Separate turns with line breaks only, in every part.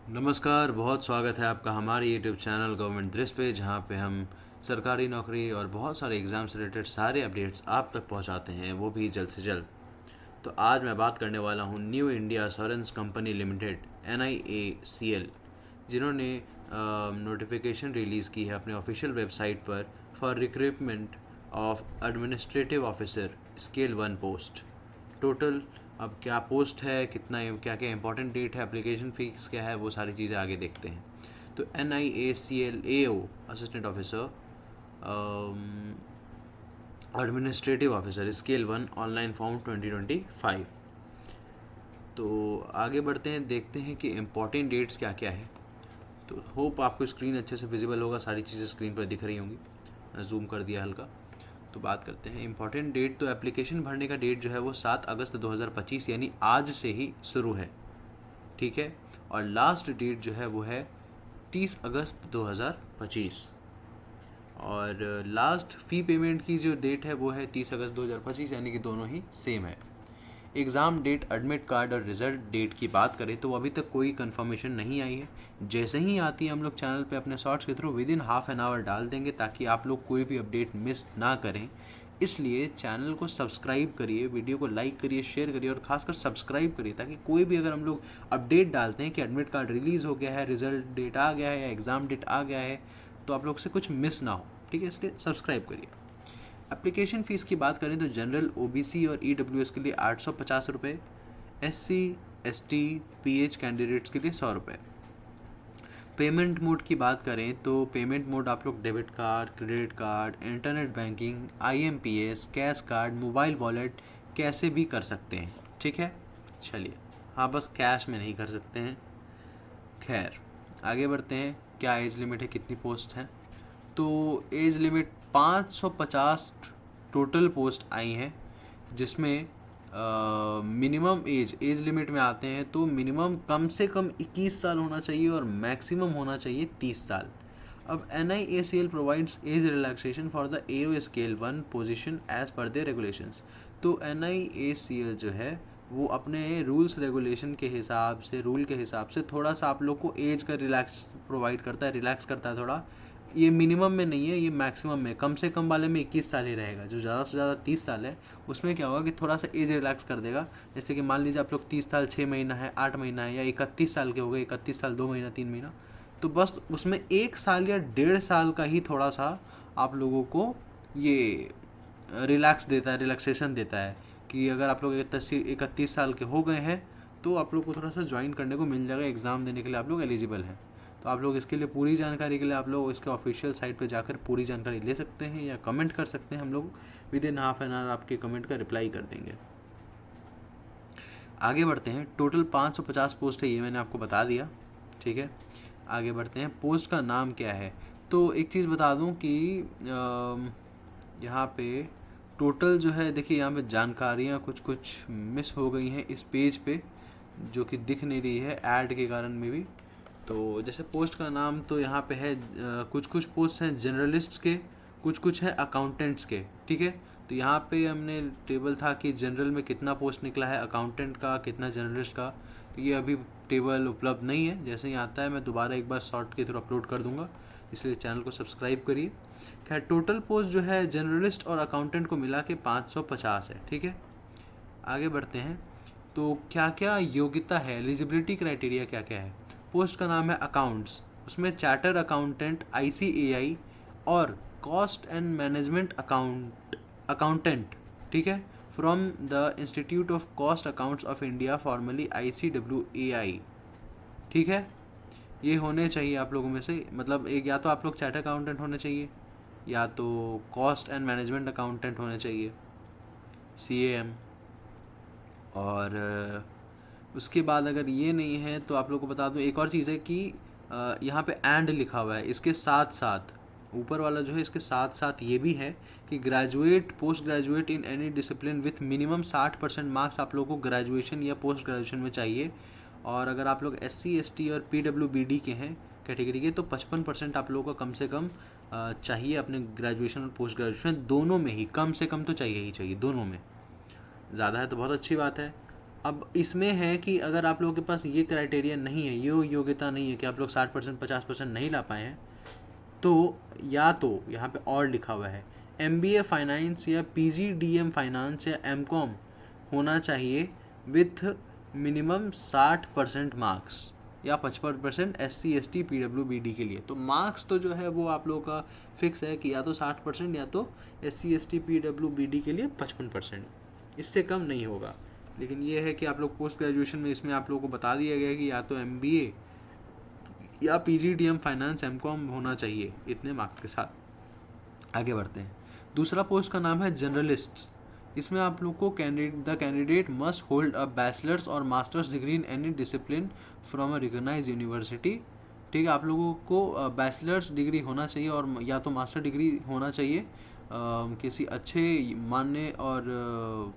नमस्कार, बहुत स्वागत है आपका हमारे यूट्यूब चैनल गवर्नमेंट दृश्य पे, जहाँ पे हम सरकारी नौकरी और बहुत सारे एग्ज़ाम से रिलेटेड सारे अपडेट्स आप तक पहुँचाते हैं, वो भी जल्द से जल्द। तो आज मैं बात करने वाला हूँ new India assurance company limited NIACL, जिन्होंने नोटिफिकेशन रिलीज़ की है अपने ऑफिशियल वेबसाइट पर for recruitment of administrative officer scale 1 post. Total अब क्या पोस्ट है, कितना, क्या क्या इंपॉर्टेंट डेट है, एप्लीकेशन फ़ीस क्या है, वो सारी चीज़ें आगे देखते हैं। तो NIACL AO assistant officer administrative officer scale 1 online form 2025। तो आगे बढ़ते हैं, देखते हैं कि इम्पॉर्टेंट डेट्स क्या क्या है। तो होप आपको स्क्रीन अच्छे से विजिबल होगा, सारी चीज़ें स्क्रीन पर दिख रही होंगी। जूम कर दिया हल्का। तो बात करते हैं इम्पॉर्टेंट डेट। तो एप्लीकेशन भरने का डेट जो है वो 7 अगस्त 2025 यानी आज से ही शुरू है, ठीक है। और लास्ट डेट जो है वो है 30 अगस्त 2025। और लास्ट फ़ी पेमेंट की जो डेट है वो है 30 अगस्त 2025, यानी कि दोनों ही सेम है। एग्ज़ाम डेट, एडमिट कार्ड और रिज़ल्ट डेट की बात करें तो अभी तक कोई कंफर्मेशन नहीं आई है। जैसे ही आती है हम लोग चैनल पे अपने शॉर्ट्स के through with in half an hour डाल देंगे, ताकि आप लोग कोई भी अपडेट मिस ना करें। इसलिए चैनल को सब्सक्राइब करिए, वीडियो को लाइक करिए, शेयर करिए और खासकर सब्सक्राइब करिए, ताकि कोई भी अगर हम लोग अपडेट डालते हैं कि एडमिट कार्ड रिलीज़ हो गया है, रिज़ल्ट डेट आ गया है या एग्ज़ाम डेट आ गया है, तो आप लोग से कुछ मिस ना हो, ठीक है। इसलिए सब्सक्राइब करिए। एप्लीकेशन फ़ीस की बात करें तो जनरल, OBC और EWS के लिए 850 रुपये, SC ST PH कैंडिडेट्स के लिए 100 रुपये। पेमेंट मोड की बात करें तो पेमेंट मोड आप लोग debit card, credit card, internet banking, IMPS, cash card, mobile wallet कैसे भी कर सकते हैं, ठीक है। चलिए, हाँ, बस कैश में नहीं कर सकते हैं। खैर, आगे बढ़ते हैं। क्या एज लिमिट है, कितनी पोस्ट हैं? तो एज लिमिट 550 टोटल पोस्ट आई हैं, जिसमें मिनिमम एज लिमिट में आते हैं तो मिनिमम कम से कम 21 साल होना चाहिए और मैक्सिमम होना चाहिए 30 साल। अब NIACL provides age relaxation for the AO scale 1 position as per their regulations. तो NIACL जो है वो अपने रूल्स रेगुलेशन के हिसाब से, रूल के हिसाब से थोड़ा सा आप लोग को एज का रिलैक्स प्रोवाइड करता है, रिलैक्स करता है थोड़ा। ये मिनिमम में नहीं है, ये मैक्सिमम में। कम से कम वाले में 21 साल ही रहेगा, जो ज़्यादा से ज़्यादा 30 साल है उसमें क्या होगा कि थोड़ा सा एज रिलैक्स कर देगा। जैसे कि मान लीजिए आप लोग 30 साल 6 महीना है, 8 महीना है, या 31 साल के हो गए, 31 साल 2 महीना 3 महीना, तो बस उसमें 1 साल या 1.5 साल का ही थोड़ा सा आप लोगों को ये रिलैक्स देता है, रिलैक्सेशन देता है, कि अगर आप लोग 31 साल के हो गए हैं तो आप लोग को थोड़ा सा ज्वाइन करने को मिल जाएगा, एग्ज़ाम देने के लिए आप लोग एलिजिबल हैं। तो आप लोग इसके लिए पूरी जानकारी के लिए आप लोग इसके ऑफिशियल साइट पर जाकर पूरी जानकारी ले सकते हैं या कमेंट कर सकते हैं। हम लोग with in half an hour आपके कमेंट का रिप्लाई कर देंगे। आगे बढ़ते हैं। टोटल 550 पोस्ट है, ये मैंने आपको बता दिया, ठीक है। आगे बढ़ते हैं। पोस्ट का नाम क्या है? तो एक चीज़ बता दूं कि यहाँ पे टोटल जो है, देखिए यहाँ पे जानकारियाँ कुछ कुछ मिस हो गई हैं इस पेज पे, जो कि दिख नहीं रही है ऐड के कारण में भी। तो जैसे पोस्ट का नाम तो यहाँ पे है, कुछ कुछ पोस्ट हैं जनरलिस्ट्स के, कुछ कुछ हैं अकाउंटेंट्स के, ठीक है। तो यहाँ पे हमने टेबल था कि जनरल में कितना पोस्ट निकला है, अकाउंटेंट का कितना, जर्नलिस्ट का। तो ये अभी टेबल उपलब्ध नहीं है, जैसे ही आता है मैं दोबारा एक बार शॉर्ट के थ्रू अपलोड कर दूंगा, इसलिए चैनल को सब्सक्राइब करिए। खैर, टोटल पोस्ट जो है जर्नलिस्ट और अकाउंटेंट को मिला के 550 है, ठीक है। आगे बढ़ते हैं। तो क्या क्या योग्यता है, एलिजिबिलिटी क्राइटेरिया क्या क्या है? पोस्ट का नाम है अकाउंट्स, उसमें चार्टर अकाउंटेंट ICAI और कॉस्ट एंड मैनेजमेंट अकाउंटेंट, ठीक है, from the institute of cost accounts of India, formally ICWAI, ठीक है। ये होने चाहिए आप लोगों में से, मतलब एक, या तो आप लोग चार्टर अकाउंटेंट होने चाहिए, या तो कॉस्ट एंड मैनेजमेंट अकाउंटेंट होने चाहिए, CAM। और उसके बाद अगर ये नहीं है तो आप लोग को बता दूं एक और चीज़ है कि यहाँ पे एंड लिखा हुआ है, इसके साथ साथ ऊपर वाला जो है, इसके साथ साथ ये भी है कि graduate, post graduate in any discipline with minimum 60% marks आप लोगों को ग्रेजुएशन या पोस्ट ग्रेजुएशन में चाहिए। और अगर आप लोग SC ST और PWBD के हैं कैटेगरी के, तो 55% आप लोगों को कम से कम चाहिए अपने ग्रेजुएशन और पोस्ट ग्रेजुएशन दोनों में ही, कम से कम तो चाहिए ही चाहिए दोनों में। ज़्यादा है तो बहुत अच्छी बात है। अब इसमें है कि अगर आप लोगों के पास ये क्राइटेरिया नहीं है, ये योग्यता नहीं है कि आप लोग 60% 50% नहीं ला पाए हैं, तो या तो यहाँ पे और लिखा हुआ है MBA फाइनेंस या PGDM फाइनेंस या MCOM होना चाहिए विथ मिनिमम 60% मार्क्स या 55% SC ST PWBD के लिए। तो मार्क्स तो जो है वो आप लोगों का फिक्स है कि या तो 60% या तो SC ST PWBD के लिए 55%, इससे कम नहीं होगा। लेकिन ये है कि आप लोग पोस्ट ग्रेजुएशन में इसमें आप लोगों को बता दिया गया है कि या तो MBA या PGDM फाइनेंस MCOM होना चाहिए इतने मार्क्स के साथ। आगे बढ़ते हैं। दूसरा पोस्ट का नाम है जर्नलिस्ट। इसमें आप लोग को the candidate must hold a bachelors और masters degree in any discipline from a recognised university. ठीक है, आप लोगों को बैचलर्स डिग्री होना चाहिए और या तो मास्टर डिग्री होना चाहिए किसी अच्छे मान्य और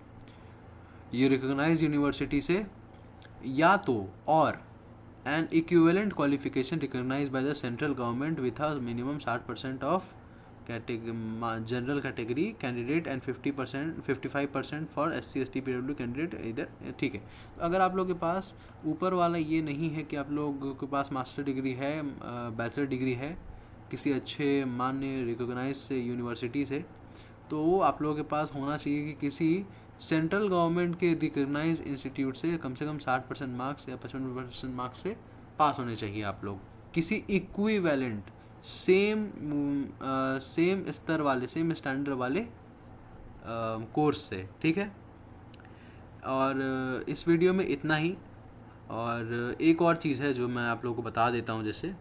ये रिकॉग्नाइज्ड यूनिवर्सिटी से, या तो और an equivalent qualification recognized by the central government with a minimum 60% of general category candidate and 55% for SC ST PW candidate इधर। ठीक है, तो अगर आप लोग के पास ऊपर वाला ये नहीं है कि आप लोग के पास मास्टर डिग्री है, बैचलर डिग्री है किसी अच्छे मान्य रिकॉग्नाइज से यूनिवर्सिटी से, तो आप लोगों के पास होना चाहिए कि किसी सेंट्रल गवर्नमेंट के रिकॉग्नाइज इंस्टीट्यूट से कम 60% मार्क्स या 55% मार्क्स से पास होने चाहिए आप लोग किसी इक्विवेलेंट सेम स्तर वाले, सेम स्टैंडर्ड वाले कोर्स से। ठीक है, और इस वीडियो में इतना ही। और एक और चीज़ है जो मैं आप लोगों को बता देता हूँ, जैसे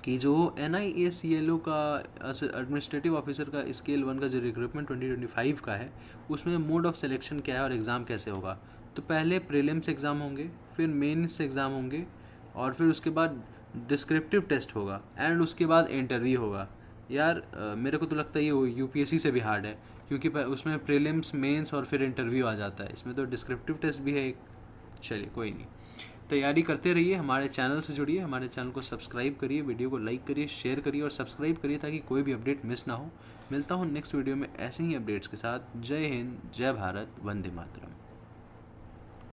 कि जो NIACLO का एडमिनिस्ट्रेटिव ऑफिसर का स्केल 1 का जो रिक्रूटमेंट 2025 का है, उसमें मोड ऑफ सिलेक्शन क्या है और एग्ज़ाम कैसे होगा। तो पहले प्रीलिम्स एग्ज़ाम होंगे, फिर मेंस एग्ज़ाम होंगे, और फिर उसके बाद डिस्क्रिप्टिव टेस्ट होगा, एंड उसके बाद इंटरव्यू होगा। यार मेरे को तो लगता है ये UPSC से भी हार्ड है, क्योंकि उसमें प्रीलिम्स, मेंस और फिर इंटरव्यू आ जाता है। इसमें तो डिस्क्रिप्टिव टेस्ट भी है एक। चलिए कोई नहीं, तैयारी करते रहिए, हमारे चैनल से जुड़िए, हमारे चैनल को सब्सक्राइब करिए, वीडियो को लाइक करिए, शेयर करिए और सब्सक्राइब करिए ताकि कोई भी अपडेट मिस ना हो। मिलता हूँ नेक्स्ट वीडियो में ऐसे ही अपडेट्स के साथ। जय हिंद, जय भारत, वंदे मातरम।